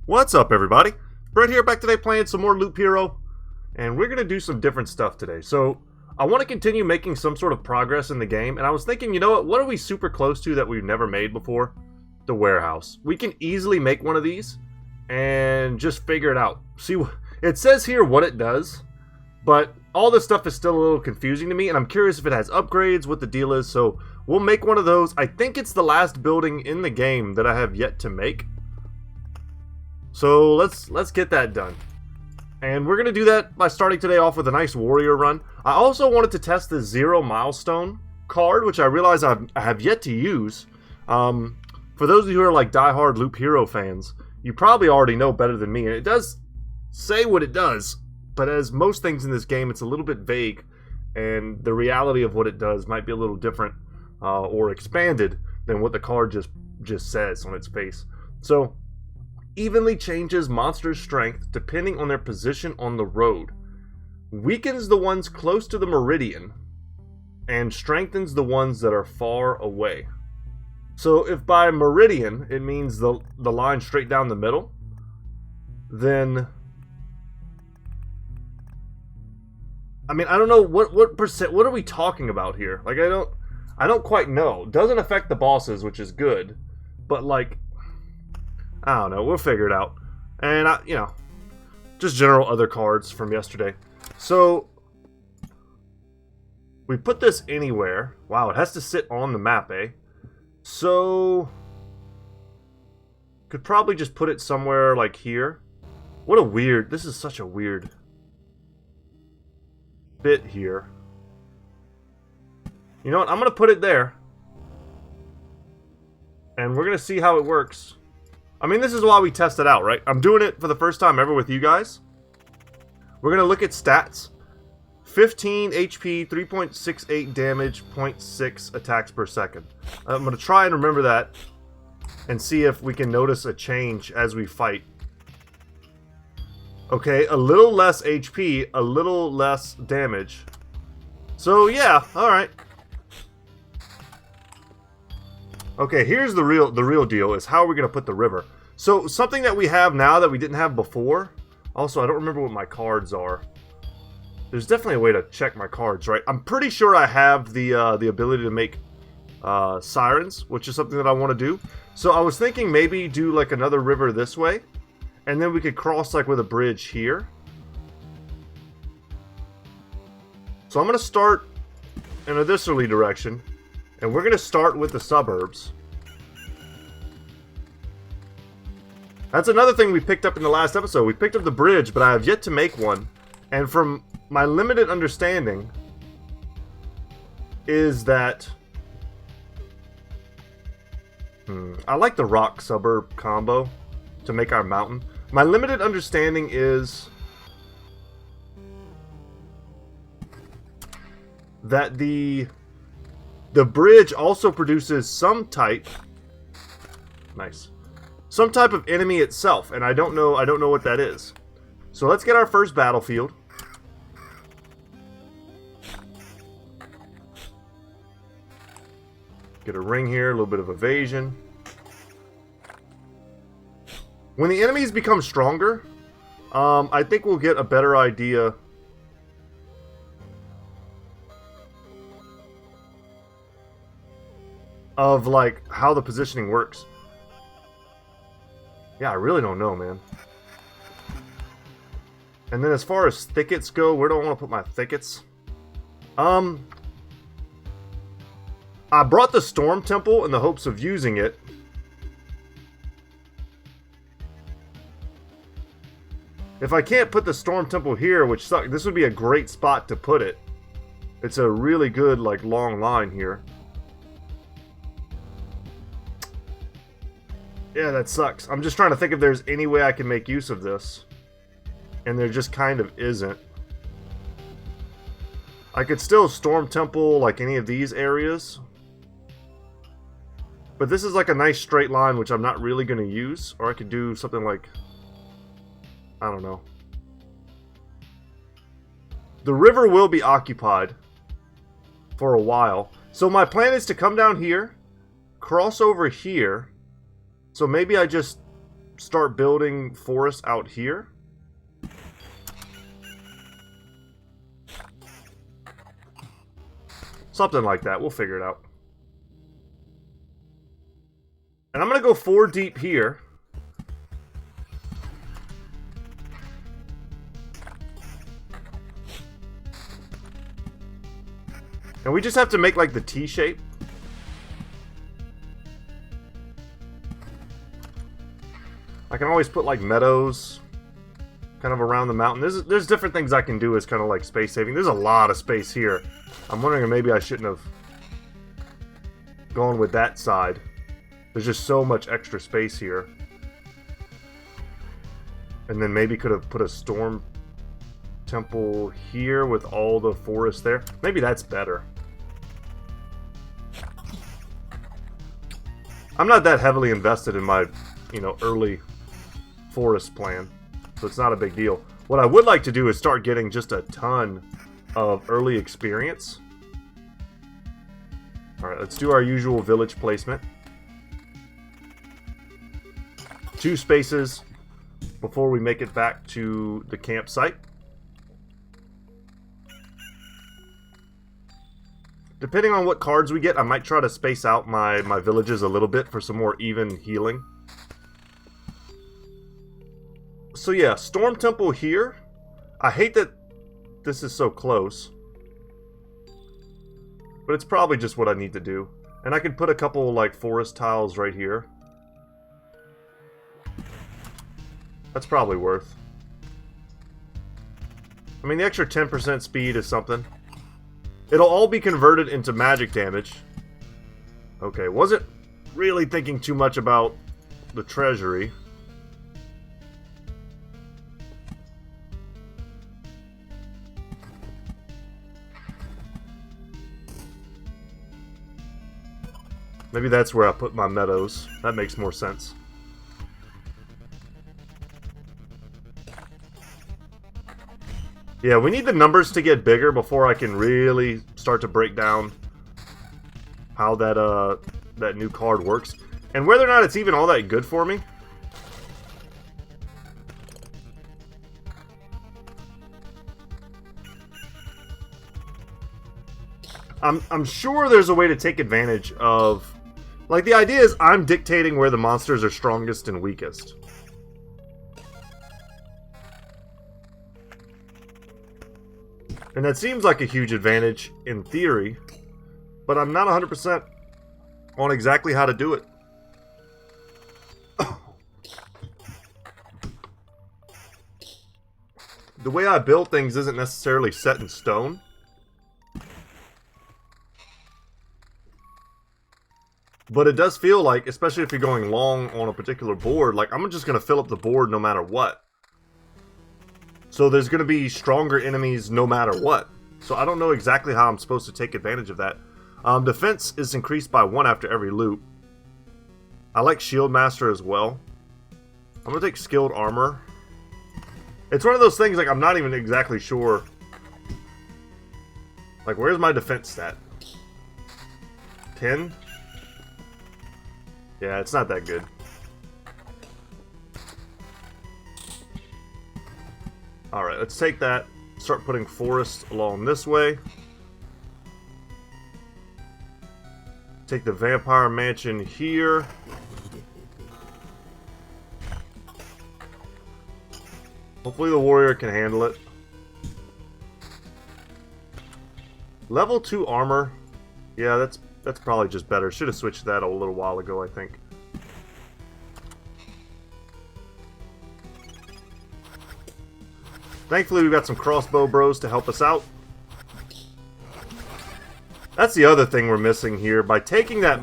What's up, everybody? Brett here, back today playing some more Loop Hero, and we're going to do some different stuff today. So, I want to continue making some sort of progress in the game, and I was thinking, you know what are we super close to that we've never made before? The warehouse. We can easily make one of these, and just figure it out. See, it says here what it does, but all this stuff is still a little confusing to me, and I'm curious if it has upgrades, what the deal is, so we'll make one of those. I think it's the last building in the game that I have yet to make. So let's get that done. And we're going to do that by starting today off with a nice warrior run. I also wanted to test the 0 milestone card, which I realize I have yet to use. For those of you who are like diehard Loop Hero fans, you probably already know better than me. And it does say what it does, but as most things in this game, it's a little bit vague. And the reality of what it does might be a little different or expanded than what the card just says on its face. So, evenly changes monsters' strength depending on their position on the road, weakens the ones close to the meridian, and strengthens the ones that are far away. So if by meridian it means the line straight down the middle, then I mean, I don't know what percent, what are we talking about here? Like, I don't quite know. Doesn't affect the bosses, which is good, but like, I don't know, we'll figure it out. And, just general other cards from yesterday. So, we put this anywhere. Wow, it has to sit on the map, eh? So, could probably just put it somewhere like here. What a weird, this is such a weird bit here. You know what, I'm going to put it there. And we're going to see how it works. I mean, this is why we test it out, right? I'm doing it for the first time ever with you guys. We're going to look at stats. 15 HP, 3.68 damage, 0.6 attacks per second. I'm going to try and remember that and see if we can notice a change as we fight. Okay, a little less HP, a little less damage. So, yeah, alright. Okay, here's the real deal, is how are we going to put the river. So, something that we have now that we didn't have before. Also, I don't remember what my cards are. There's definitely a way to check my cards, right? I'm pretty sure I have the ability to make sirens, which is something that I want to do. So, I was thinking maybe do like another river this way. And then we could cross like with a bridge here. So, I'm going to start in a thisly direction. And we're going to start with the suburbs. That's another thing we picked up in the last episode. We picked up the bridge, but I have yet to make one. And from my limited understanding, is that I like the rock suburb combo to make our mountain. My limited understanding is that the bridge also produces some type of enemy itself, and I don't know what that is. So let's get our first battlefield. Get a ring here, a little bit of evasion. When the enemies become stronger, I think we'll get a better idea of like how the positioning works. Yeah, I really don't know, man. And then as far as thickets go, where do I want to put my thickets? I brought the Storm Temple in the hopes of using it. If I can't put the Storm Temple here, which sucks, this would be a great spot to put it. It's a really good, like, long line here. Yeah, that sucks. I'm just trying to think if there's any way I can make use of this. And there just kind of isn't. I could still Storm Temple like any of these areas. But this is like a nice straight line, which I'm not really going to use. Or I could do something like, I don't know. The river will be occupied for a while. So my plan is to come down here, cross over here. So maybe I just start building forests out here. Something like that. We'll figure it out. And I'm going to go 4 deep here. And we just have to make like the T shape. I can always put like meadows kind of around the mountain. There's different things I can do as kind of like space saving. There's a lot of space here. I'm wondering if maybe I shouldn't have gone with that side. There's just so much extra space here. And then maybe could have put a storm temple here with all the forest there. Maybe that's better. I'm not that heavily invested in my, early forest plan, so it's not a big deal. What I would like to do is start getting just a ton of early experience. Alright, let's do our usual village placement. 2 spaces before we make it back to the campsite. Depending on what cards we get, I might try to space out my villages a little bit for some more even healing. So yeah, Storm Temple here. I hate that this is so close. But it's probably just what I need to do. And I could put a couple like forest tiles right here. That's probably worth. I mean, the extra 10% speed is something. It'll all be converted into magic damage. Okay, wasn't really thinking too much about the treasury. Maybe that's where I put my meadows. That makes more sense. Yeah, we need the numbers to get bigger before I can really start to break down how that new card works. And whether or not it's even all that good for me. I'm sure there's a way to take advantage of... Like, the idea is I'm dictating where the monsters are strongest and weakest. And that seems like a huge advantage in theory, but I'm not 100% on exactly how to do it. The way I build things isn't necessarily set in stone. But it does feel like, especially if you're going long on a particular board, like I'm just going to fill up the board no matter what. So there's going to be stronger enemies no matter what. So I don't know exactly how I'm supposed to take advantage of that. Defense is increased by 1 after every loop. I like Shield Master as well. I'm going to take Skilled Armor. It's one of those things, like, I'm not even exactly sure. Like, where's my defense stat? 10? Yeah, it's not that good. Alright, let's take that. Start putting forests along this way. Take the Vampire Mansion here. Hopefully the warrior can handle it. Level 2 armor. Yeah, that's probably just better. Should have switched that a little while ago, I think. Thankfully, we've got some crossbow bros to help us out. That's the other thing we're missing here. By taking that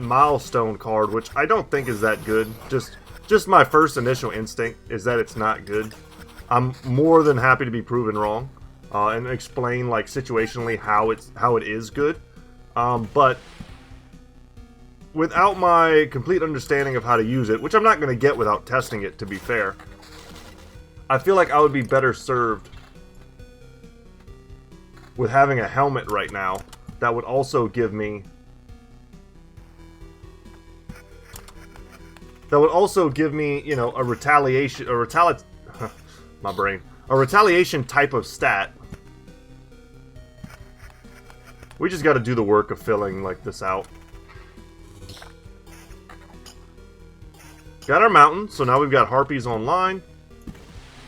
milestone card, which I don't think is that good. Just my first initial instinct is that it's not good. I'm more than happy to be proven wrong and explain, like, situationally how it is good. But without my complete understanding of how to use it, which I'm not going to get without testing it, to be fair, I feel like I would be better served with having a helmet right now that would also give me that would also give me, you know, a retaliation, my brain, a retaliation type of stat. We just got to do the work of filling like this out. Got our mountain, so now we've got harpies online.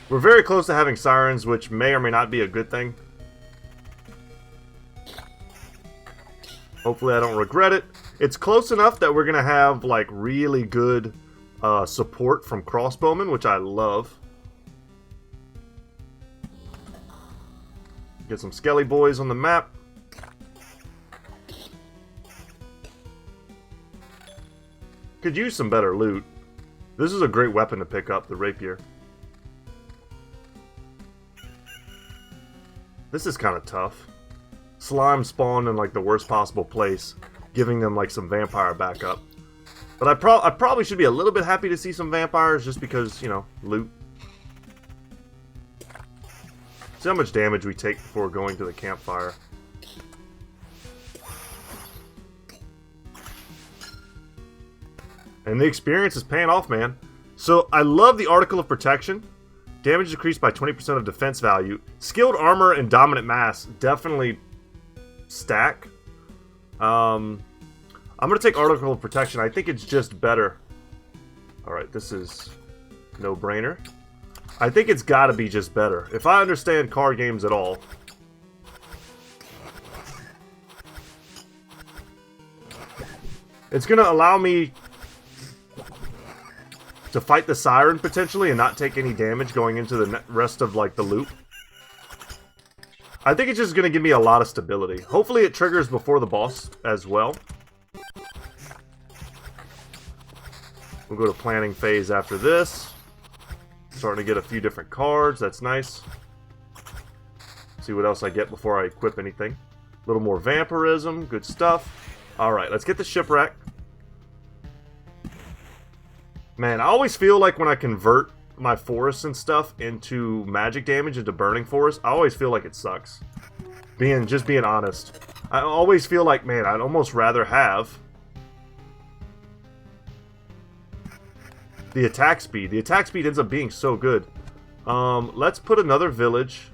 We're very close to having sirens, which may or may not be a good thing. Hopefully I don't regret it. It's close enough that we're going to have like really good support from crossbowmen, which I love. Get some skelly boys on the map. Could use some better loot. This is a great weapon to pick up, the rapier. This is kind of tough. Slime spawned in like the worst possible place, giving them like some vampire backup. But I probably should be a little bit happy to see some vampires just because, you know, loot. See how much damage we take before going to the campfire. And the experience is paying off, man. So, I love the Article of Protection. Damage decreased by 20% of defense value. Skilled Armor and Dominant Mass definitely stack. I'm going to take Article of Protection. I think it's just better. Alright, this is no-brainer. I think it's got to be just better. If I understand card games at all. It's going to allow me to fight the siren potentially and not take any damage going into the rest of like the loop. I think it's just going to give me a lot of stability. Hopefully it triggers before the boss as well. We'll go to planning phase after this. Starting to get a few different cards. That's nice. See what else I get before I equip anything. A little more vampirism. Good stuff. Alright, let's get the shipwreck. Man, I always feel like when I convert my forests and stuff into magic damage, into burning forest, I always feel like it sucks. Just being honest. I always feel like, man, I'd almost rather have the attack speed. The attack speed ends up being so good. Let's put another village.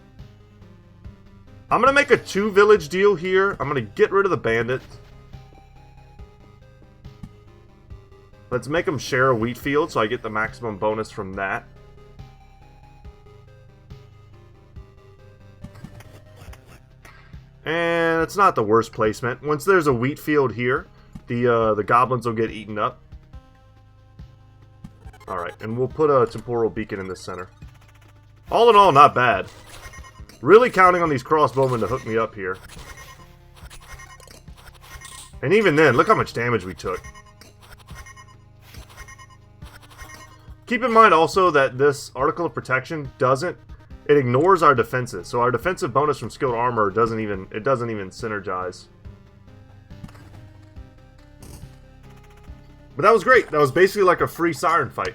I'm going to make a 2-village deal here. I'm going to get rid of the bandit. Let's make them share a wheat field so I get the maximum bonus from that. And it's not the worst placement. Once there's a wheat field here, the goblins will get eaten up. Alright, and we'll put a temporal beacon in the center. All in all, not bad. Really counting on these crossbowmen to hook me up here. And even then, look how much damage we took. Keep in mind also that this Article of Protection it ignores our defenses. So our defensive bonus from skilled armor doesn't even synergize. But that was great. That was basically like a free siren fight.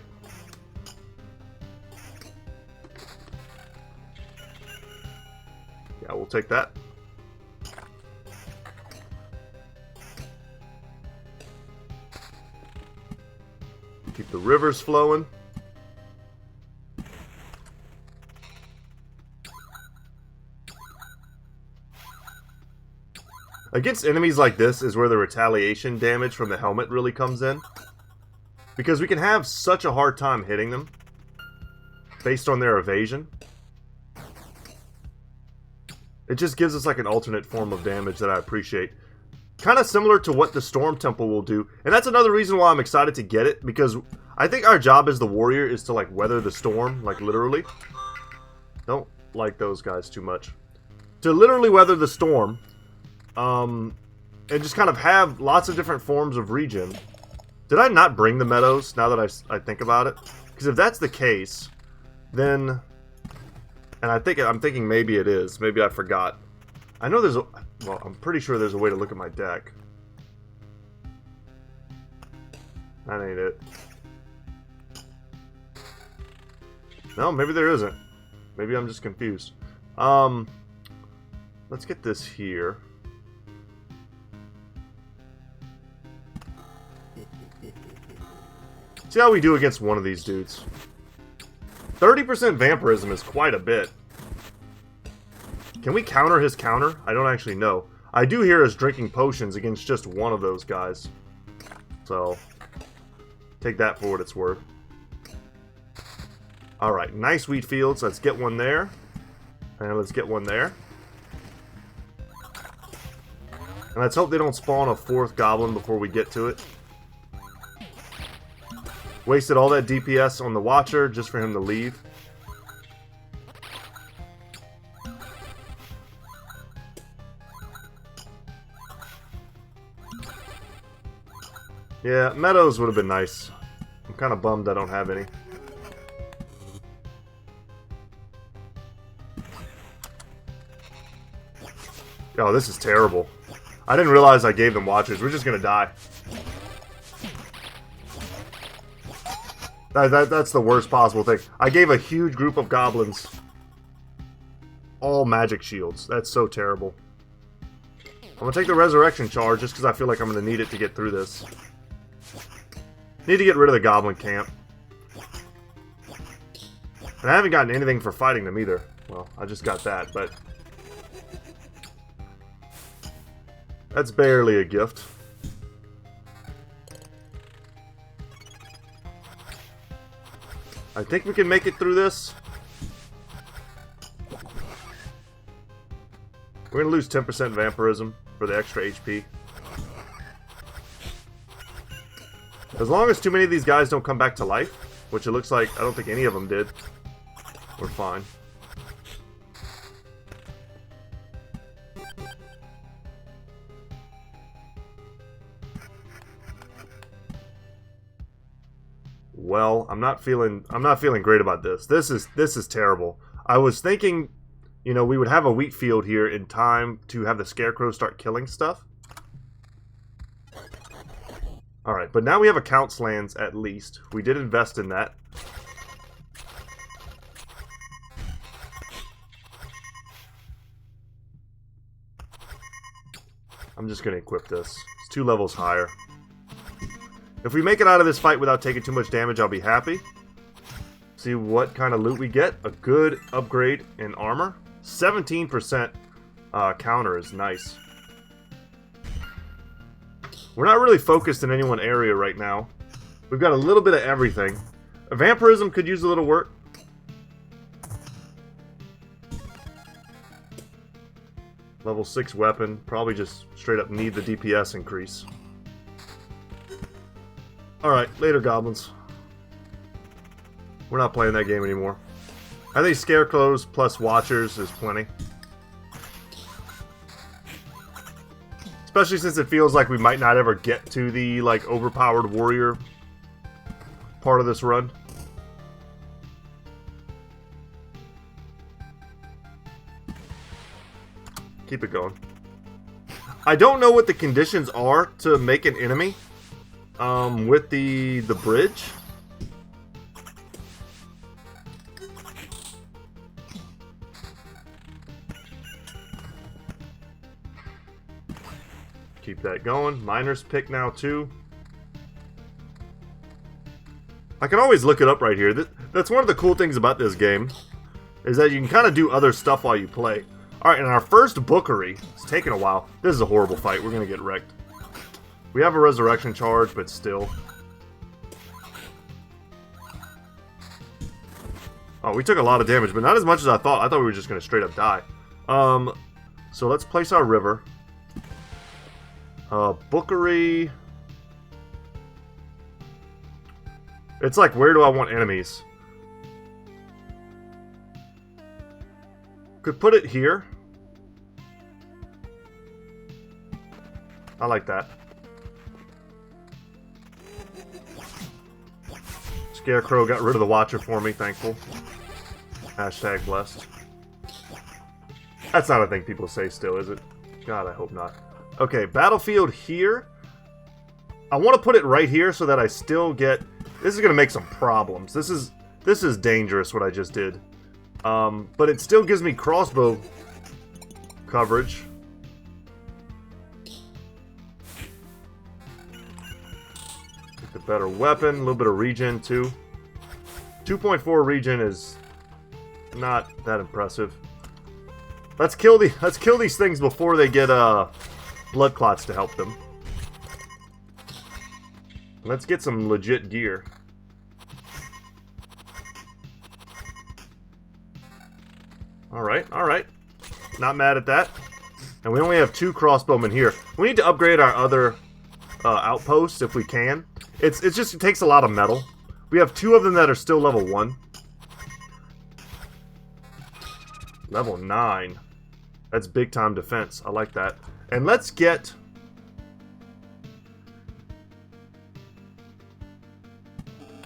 Yeah, we'll take that. Keep the rivers flowing. Against enemies like this is where the retaliation damage from the helmet really comes in. Because we can have such a hard time hitting them based on their evasion. It just gives us like an alternate form of damage that I appreciate. Kind of similar to what the Storm Temple will do. And that's another reason why I'm excited to get it. Because I think our job as the warrior is to like weather the storm. Like literally. Don't like those guys too much. To literally weather the storm. And just kind of have lots of different forms of regen. Did I not bring the meadows now that I think about it? Because if that's the case, then... And I'm thinking maybe it is. Maybe I forgot. I know there's a... Well, I'm pretty sure there's a way to look at my deck. That ain't it. No, maybe there isn't. Maybe I'm just confused. Let's get this here. See how we do against one of these dudes. 30% vampirism is quite a bit. Can we counter his counter? I don't actually know. I do hear us drinking potions against just one of those guys. So, take that for what it's worth. Alright, nice wheat fields. Let's get one there. And let's get one there. And let's hope they don't spawn a 4th goblin before we get to it. Wasted all that DPS on the Watcher just for him to leave. Yeah, meadows would have been nice. I'm kind of bummed I don't have any. Oh, this is terrible. I didn't realize I gave them Watchers. We're just gonna die. That's the worst possible thing. I gave a huge group of goblins all magic shields. That's so terrible. I'm gonna take the resurrection charge just because I feel like I'm gonna need it to get through this. Need to get rid of the goblin camp. And I haven't gotten anything for fighting them either. Well, I just got that, but that's barely a gift. I think we can make it through this. We're gonna lose 10% vampirism for the extra HP. As long as too many of these guys don't come back to life, which it looks like I don't think any of them did, we're fine. Well, I'm not feeling great about this. This is terrible. I was thinking, you know, we would have a wheat field here in time to have the scarecrow start killing stuff. Alright, but now we have accounts lands at least. We did invest in that. I'm just going to equip this. It's 2 levels higher. If we make it out of this fight without taking too much damage, I'll be happy. See what kind of loot we get. A good upgrade in armor. 17% counter is nice. We're not really focused in any one area right now. We've got a little bit of everything. Vampirism could use a little work. Level 6 weapon. Probably just straight up need the DPS increase. Alright, later goblins. We're not playing that game anymore. I think scarecrows plus watchers is plenty. Especially since it feels like we might not ever get to the, like, overpowered warrior part of this run. Keep it going. I don't know what the conditions are to make an enemy with the bridge. Keep that going. Miner's pick now too. I can always look it up right here. That's one of the cool things about this game, is that you can kind of do other stuff while you play. Alright, and our first bookery. It's taking a while. This is a horrible fight. We're going to get wrecked. We have a resurrection charge, but still. Oh, we took a lot of damage, but not as much as I thought. I thought we were just going to straight up die. So let's place our river. Bookery. It's like, where do I want enemies? Could put it here. I like that. Scarecrow got rid of the Watcher for me, thankful. Hashtag blessed. That's not a thing people say still, is it? God, I hope not. Okay, battlefield here. I want to put it right here so that I still get... This is going to make some problems. This is dangerous, what I just did. But it still gives me crossbow coverage. Get the Better weapon, a little bit of regen too. 2.4 regen is not that impressive. Let's kill these things before they get blood clots to help them. Let's get some legit gear. Alright, alright. Not mad at that. And we only have 2 crossbowmen here. We need to upgrade our other outposts if we can. It takes a lot of metal. We have 2 of them that are still level 1. Level 9. That's big time defense. I like that. And let's get...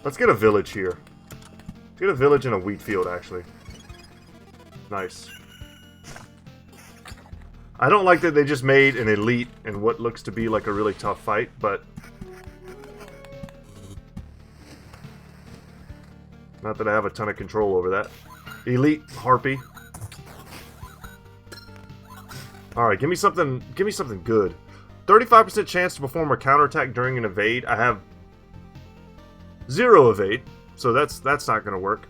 Let's get a village here. Let's get a village and a wheat field, actually. Nice. I don't like that they just made an elite in what looks to be like a really tough fight, but... Not that I have a ton of control over that. Elite Harpy. Alright, give me something good. 35% chance to perform a counterattack during an evade. I have 0 evade, so that's not gonna work.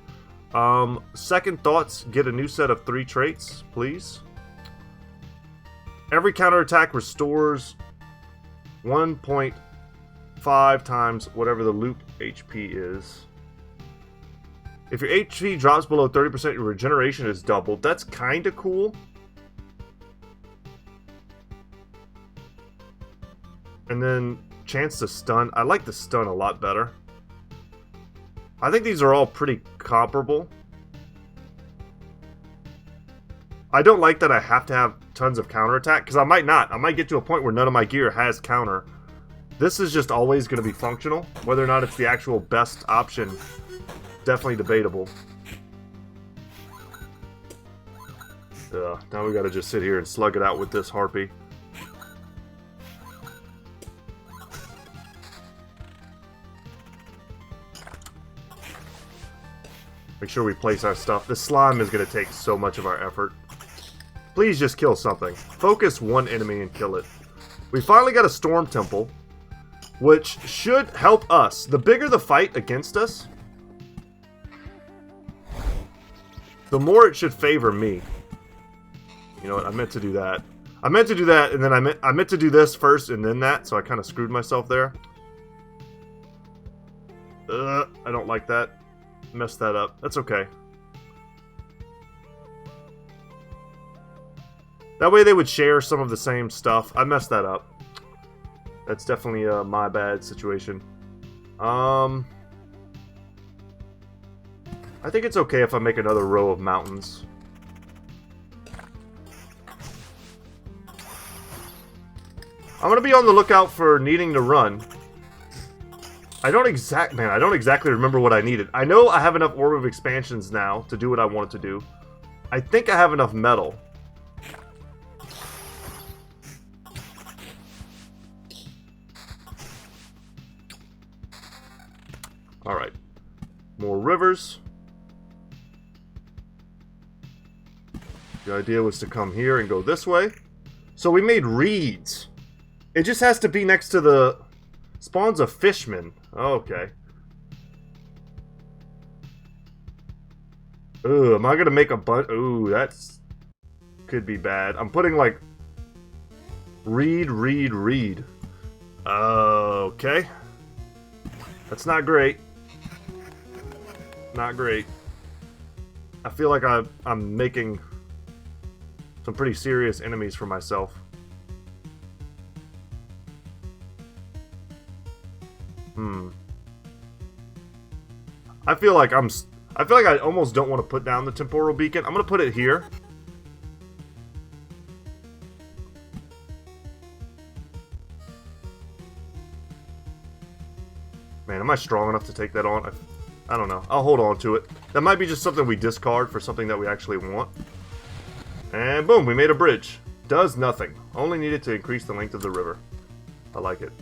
Second thoughts, get a new set of 3 traits, please. Every counterattack restores 1.5 times whatever the loop HP is. If your HP drops below 30%, your regeneration is doubled. That's kinda cool. And then, chance to stun. I like the stun a lot better. I think these are all pretty comparable. I don't like that I have to have tons of counterattack, because I might not. I might get to a point where none of my gear has counter. This is just always going to be functional. Whether or not it's the actual best option, definitely debatable. Now we gotta just sit here and slug it out with this Harpy. Make sure we place our stuff. This slime is going to take so much of our effort. Please just kill something. Focus one enemy and kill it. We finally got a Storm Temple, which should help us. The bigger the fight against us, the more it should favor me. You know what? I meant to do that. I meant to do that, and then I meant to do this first and then that, so I kind of screwed myself there. I don't like that. Messed that up. That's okay. That way they would share some of the same stuff. I messed that up. That's definitely my bad situation. I think it's okay if I make another row of mountains. I'm gonna be on the lookout for needing to run. I don't exactly remember what I needed. I know I have enough Orb of Expansions now to do what I wanted to do. I think I have enough metal. Alright. More rivers. The idea was to come here and go this way. So we made reeds. It just has to be next to the spawns of Fishmen. Okay. Ooh, am I gonna make a bunch? Ooh, that's could be bad. I'm putting like reed. Okay. That's not great. Not great. I feel like I'm making some pretty serious enemies for myself. I feel like I almost don't want to put down the temporal beacon. I'm gonna put it here. Man, am I strong enough to take that on? I don't know. I'll hold on to it. That might be just something we discard for something that we actually want. And boom, we made a bridge. Does nothing. Only needed to increase the length of the river. I like it.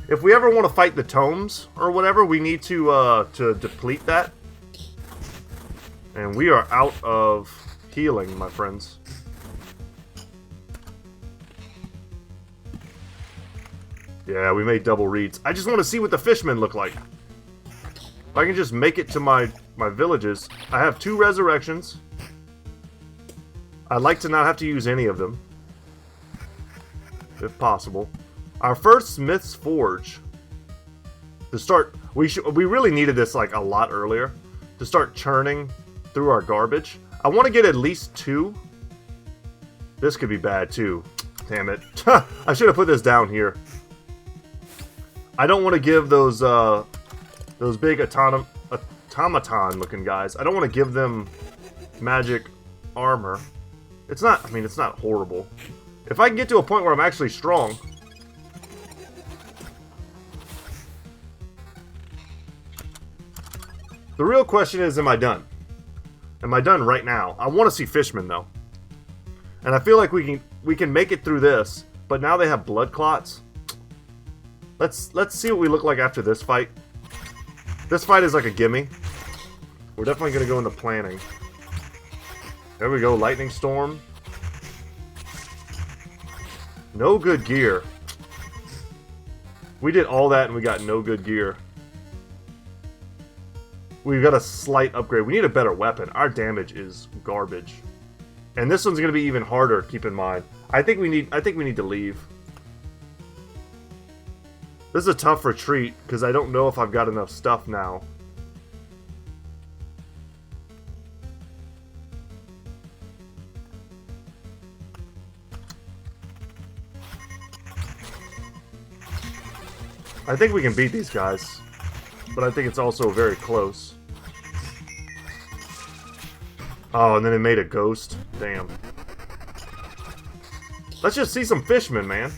If we ever want to fight the tomes or whatever, we need to deplete that. And we are out of healing, my friends. Yeah, we made double reeds. I just want to see what the fishmen look like. If I can just make it to my villages. I have 2 resurrections. I'd like to not have to use any of them, if possible. Our first Smith's Forge. To start, we really needed this like a lot earlier. To start churning through our garbage. I want to get at least 2. This could be bad too. Damn it. I should have put this down here. I don't want to give those big automaton looking guys. I don't want to give them magic armor. It's not, I mean, it's not horrible. If I can get to a point where I'm actually strong. The real question is, am I done? Am I done right now? I want to see fishmen though. And I feel like we can make it through this, but now they have blood clots. Let's see what we look like after this fight. This fight is like a gimme. We're definitely going to go into planning. There we go, lightning storm. No good gear. We did all that and we got no good gear. We've got a slight upgrade. We need a better weapon. Our damage is garbage. And this one's going to be even harder, keep in mind. I think we need to leave. This is a tough retreat because I don't know if I've got enough stuff now. I think we can beat these guys, but I think it's also very close. Oh, and then it made a ghost. Damn. Let's just see some fishmen, man.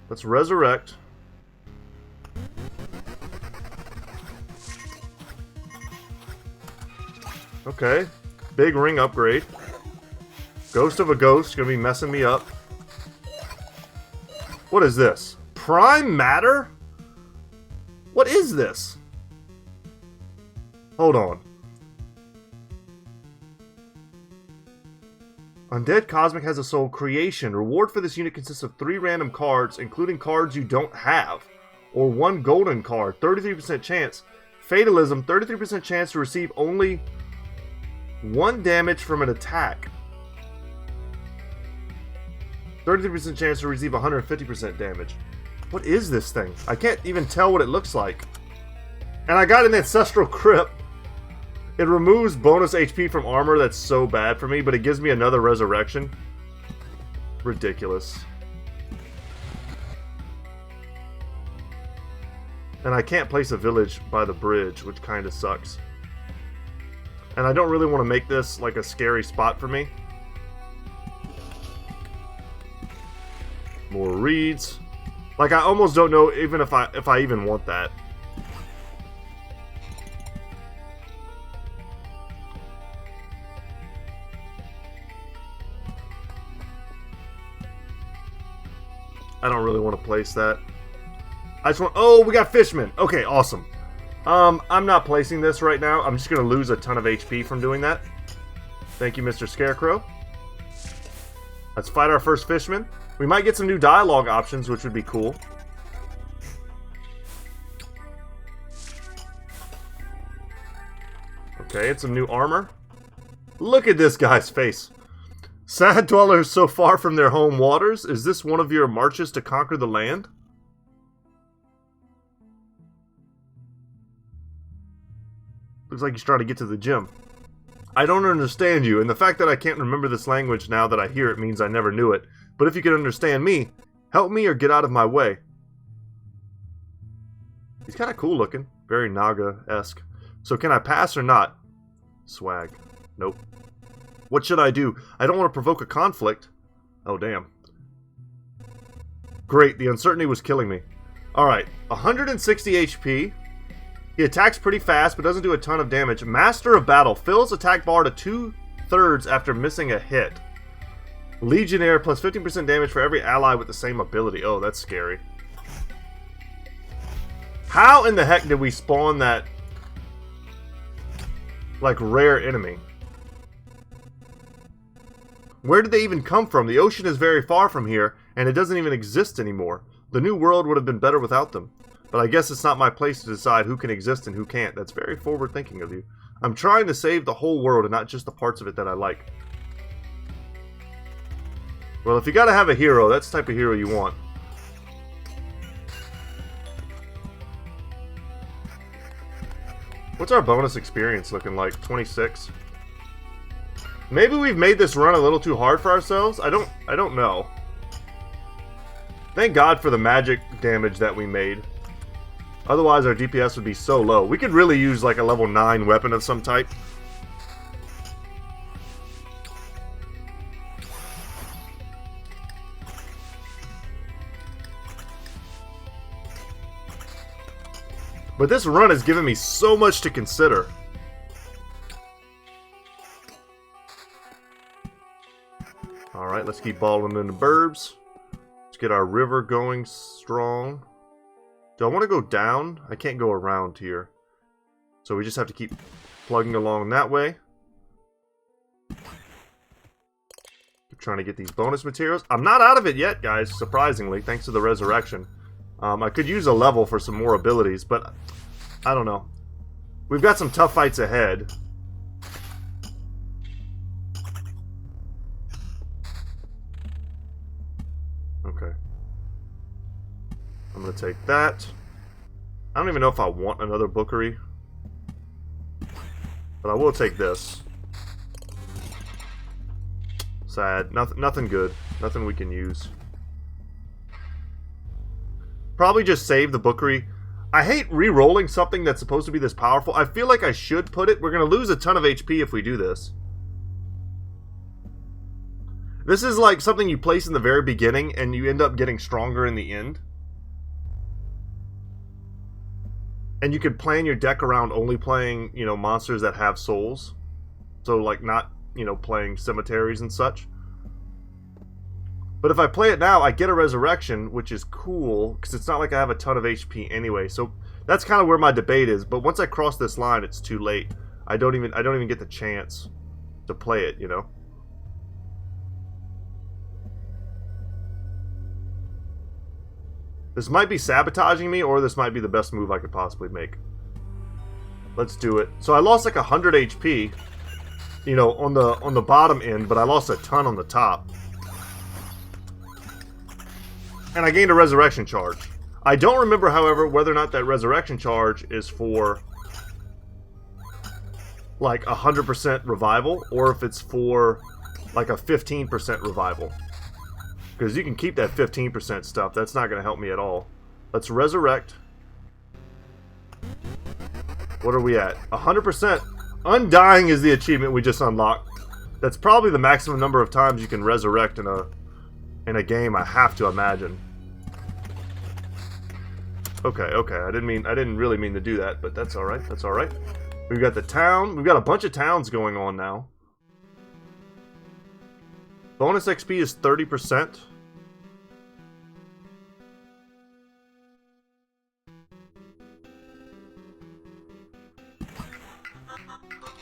Let's resurrect. Okay. Big ring upgrade. Ghost of a ghost. Gonna be messing me up. What is this? Prime matter? What is this? Hold on. Undead Cosmic has a soul creation. Reward for this unit consists of 3 random cards, including cards you don't have, or 1 golden card. 33% chance. Fatalism, 33% chance to receive only 1 damage from an attack. 33% chance to receive 150% damage. What is this thing? I can't even tell what it looks like. And I got an Ancestral Crypt. It removes bonus HP from armor that's so bad for me, but it gives me another resurrection. Ridiculous. And I can't place a village by the bridge, which kind of sucks. And I don't really want to make this like a scary spot for me. More reeds. Like, I almost don't know even if I even want that. I don't really want to place that. I just want... Oh, we got fishmen. Okay, awesome. I'm not placing this right now. I'm just going to lose a ton of HP from doing that. Thank you, Mr. Scarecrow. Let's fight our first fishman. We might get some new dialogue options, which would be cool. Okay, it's some new armor. Look at this guy's face. Sad dwellers so far from their home waters. Is this one of your marches to conquer the land? Looks like he's trying to get to the gym. I don't understand you, and the fact that I can't remember this language now that I hear it means I never knew it. But if you can understand me, help me or get out of my way. He's kind of cool looking. Very Naga-esque. So can I pass or not? Swag. Nope. What should I do? I don't want to provoke a conflict. Oh, damn. Great, the uncertainty was killing me. Alright, 160 HP. He attacks pretty fast, but doesn't do a ton of damage. Master of Battle. Fills attack bar to 2/3 after missing a hit. Legionnaire, plus 15% damage for every ally with the same ability. Oh, that's scary. How in the heck did we spawn that, like, rare enemy? Where did they even come from? The ocean is very far from here, and it doesn't even exist anymore. The new world would have been better without them. But I guess it's not my place to decide who can exist and who can't. That's very forward thinking of you. I'm trying to save the whole world and not just the parts of it that I like. Well, if you gotta have a hero, that's the type of hero you want. What's our bonus experience looking like? 26? Maybe we've made this run a little too hard for ourselves? I don't know. Thank God for the magic damage that we made. Otherwise our DPS would be so low. We could really use like a level 9 weapon of some type. But this run has given me so much to consider. Alright, let's keep balling in the burbs. Let's get our river going strong. Do I want to go down? I can't go around here. So we just have to keep plugging along that way. Keep trying to get these bonus materials. I'm not out of it yet, guys, surprisingly, thanks to the resurrection. I could use a level for some more abilities, but I don't know. We've got some tough fights ahead. Okay. I'm going to take that. I don't even know if I want another bookery. But I will take this. Sad. Nothing good. Nothing we can use. Probably just save the bookery. I hate re-rolling something that's supposed to be this powerful. I feel like I should put it. We're going to lose a ton of HP if we do this. This is like something you place in the very beginning and you end up getting stronger in the end. And you could plan your deck around only playing, you know, monsters that have souls. So like not, you know, playing cemeteries and such. But if I play it now, I get a resurrection, which is cool, because it's not like I have a ton of HP anyway. So that's kind of where my debate is. But once I cross this line, it's too late. I don't even get the chance to play it, you know. This might be sabotaging me, or this might be the best move I could possibly make. Let's do it. So I lost like 100 HP, you know, on the bottom end, but I lost a ton on the top. And I gained a resurrection charge. I don't remember, however, whether or not that resurrection charge is for like 100% revival, or if it's for like a 15% revival. Because you can keep that 15% stuff. That's not going to help me at all. Let's resurrect. What are we at? 100%. Undying is the achievement we just unlocked. That's probably the maximum number of times you can resurrect in a game, I have to imagine. Okay. I didn't really mean to do that, but that's all right. That's all right. We've got the town. We've got a bunch of towns going on now. Bonus XP is 30%.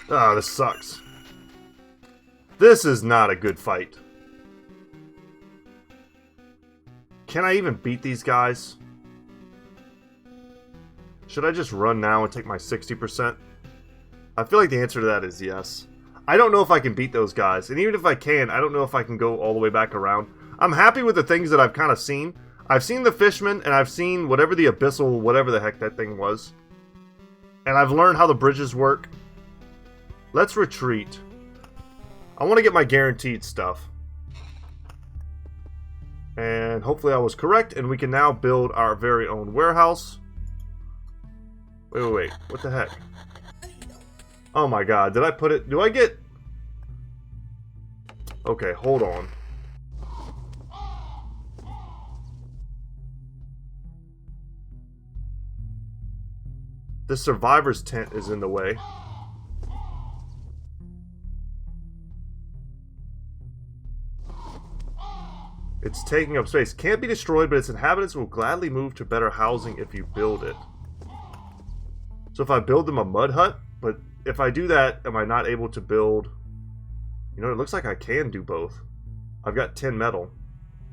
Ah, this sucks. This is not a good fight. Can I even beat these guys? Should I just run now and take my 60%? I feel like the answer to that is yes. I don't know if I can beat those guys. And even if I can, I don't know if I can go all the way back around. I'm happy with the things that I've kind of seen. I've seen the Fishmen, and I've seen whatever the Abyssal, whatever the heck that thing was. And I've learned how the bridges work. Let's retreat. I want to get my guaranteed stuff. And hopefully I was correct, and we can now build our very own warehouse. Wait. What the heck? Oh my god, did I put it... Do I get... Okay, hold on. The survivor's tent is in the way. It's taking up space. Can't be destroyed, but its inhabitants will gladly move to better housing if you build it. So if I build them a mud hut, but if I do that, am I not able to build... You know, it looks like I can do both. I've got 10 metal.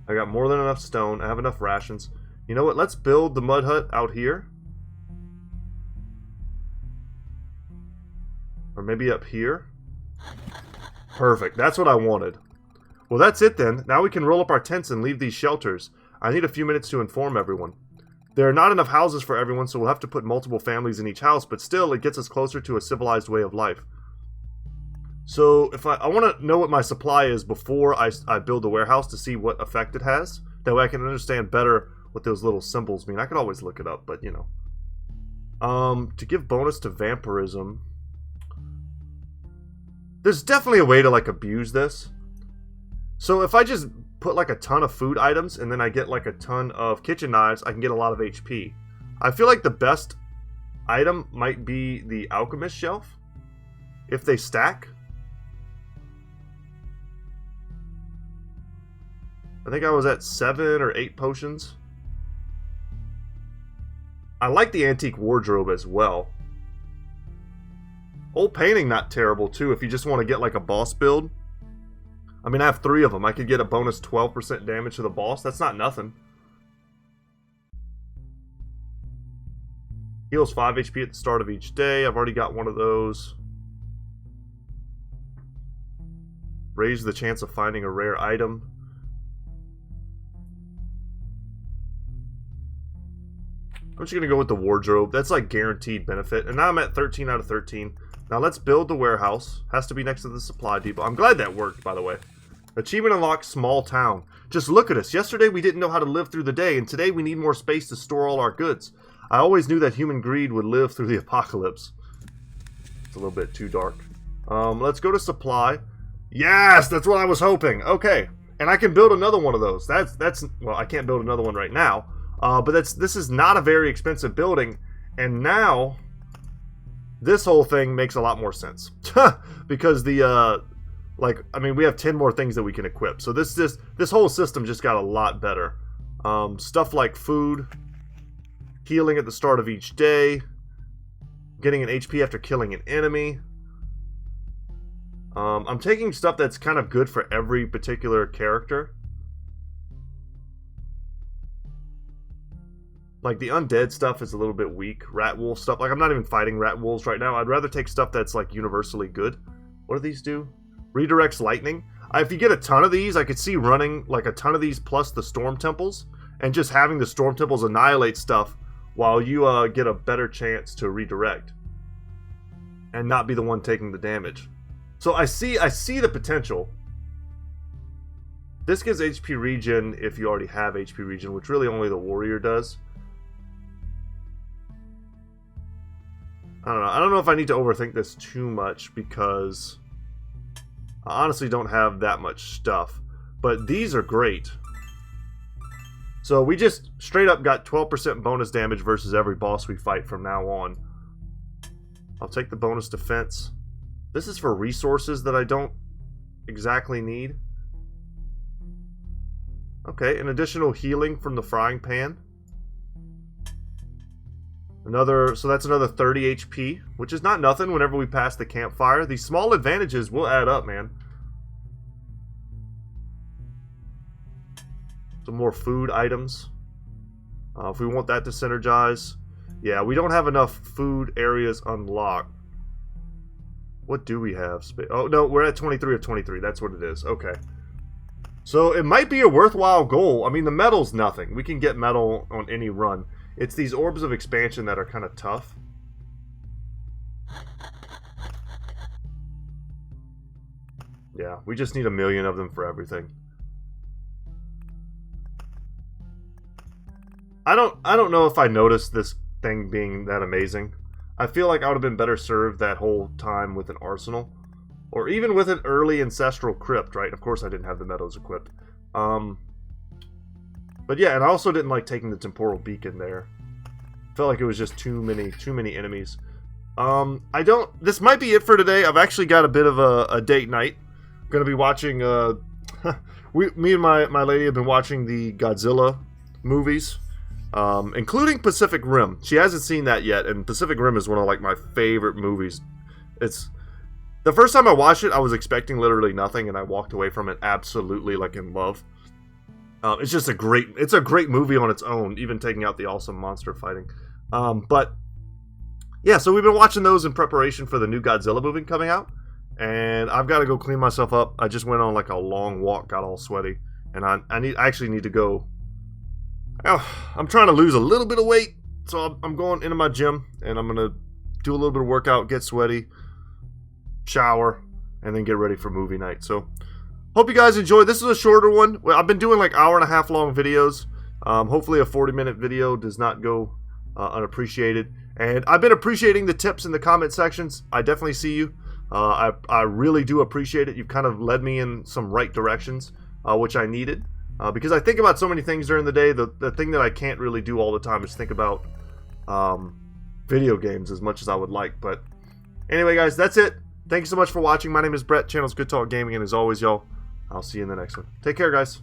I got more than enough stone. I have enough rations. You know what? Let's build the mud hut out here. Or maybe up here. Perfect. That's what I wanted. Well, that's it then. Now we can roll up our tents and leave these shelters. I need a few minutes to inform everyone. There are not enough houses for everyone, so we'll have to put multiple families in each house, but still, it gets us closer to a civilized way of life. So, if I want to know what my supply is before I build the warehouse to see what effect it has. That way I can understand better what those little symbols mean. I could always look it up, but you know. To give bonus to vampirism. There's definitely a way to, like, abuse this. So, if I just put, like, a ton of food items and then I get, like, a ton of kitchen knives, I can get a lot of HP. I feel like the best item might be the alchemist shelf. If they stack. I think I was at 7 or 8 potions. I like the antique wardrobe as well. Old painting, not terrible too, if you just want to get like a boss build. I mean, I have 3 of them. I could get a bonus 12% damage to the boss. That's not nothing. Heals 5 HP at the start of each day. I've already got one of those. Raise the chance of finding a rare item. I'm just going to go with the wardrobe. That's like guaranteed benefit. And now I'm at 13 out of 13. Now let's build the warehouse. Has to be next to the supply depot. I'm glad that worked, by the way. Achievement unlocked, small town. Just look at us. Yesterday we didn't know how to live through the day, and today we need more space to store all our goods. I always knew that human greed would live through the apocalypse. It's a little bit too dark. Let's go to supply. Yes, that's what I was hoping. Okay, and I can build another one of those. That's well, I can't build another one right now. But this is not a very expensive building, and now this whole thing makes a lot more sense because the I mean, we have 10 more things that we can equip. So this whole system just got a lot better. Stuff like food, healing at the start of each day, getting an HP after killing an enemy. I'm taking stuff that's kind of good for every particular character. Like, the undead stuff is a little bit weak. Rat wolf stuff. Like, I'm not even fighting rat wolves right now. I'd rather take stuff that's, like, universally good. What do these do? Redirects lightning. If you get a ton of these, I could see running, like, a ton of these plus the storm temples. And just having the storm temples annihilate stuff while you get a better chance to redirect. And not be the one taking the damage. So I see the potential. This gives HP regen if you already have HP regen, which really only the warrior does. I don't know. I don't know if I need to overthink this too much because I honestly don't have that much stuff. But these are great. So we just straight up got 12% bonus damage versus every boss we fight from now on. I'll take the bonus defense. This is for resources that I don't exactly need. Okay, an additional healing from the frying pan. So that's another 30 HP, which is not nothing whenever we pass the campfire. These small advantages will add up, man. Some more food items. If we want that to synergize. Yeah, we don't have enough food areas unlocked. What do we have? Oh, no, we're at 23 of 23. That's what it is. Okay. So it might be a worthwhile goal. I mean, the metal's nothing. We can get metal on any run. It's these orbs of expansion that are kind of tough. Yeah, we just need 1 million of them for everything. I don't know if I noticed this thing being that amazing. I feel like I would have been better served that whole time with an arsenal. Or even with an early ancestral crypt, right? Of course I didn't have the meadows equipped. But yeah, and I also didn't like taking the temporal beacon there. Felt like it was just too many enemies. This might be it for today. I've actually got a bit of a date night. I'm gonna be watching, me and my lady have been watching the Godzilla movies. Including Pacific Rim. She hasn't seen that yet, and Pacific Rim is one of like my favorite movies. The first time I watched it, I was expecting literally nothing, and I walked away from it absolutely like in love. It's just a great movie on its own, even taking out the awesome monster fighting. But yeah, so we've been watching those in preparation for the new Godzilla movie coming out, and I've got to go clean myself up. I just went on like a long walk, got all sweaty, and I actually need to go. I'm trying to lose a little bit of weight, so I'm going into my gym, and I'm gonna do a little bit of workout, get sweaty, shower, and then get ready for movie night. So hope you guys enjoy. This is a shorter one. I've been doing like hour-and-a-half long videos. Hopefully a 40-minute video does not go unappreciated. And I've been appreciating the tips in the comment sections. I definitely see you. I really do appreciate it. You've kind of led me in some right directions, which I needed. Because I think about so many things during the day. The thing that I can't really do all the time is think about video games as much as I would like. But anyway, guys, that's it. Thank you so much for watching. My name is Brett. Channel's Goodtalk Gaming. And as always, y'all, I'll see you in the next one. Take care, guys.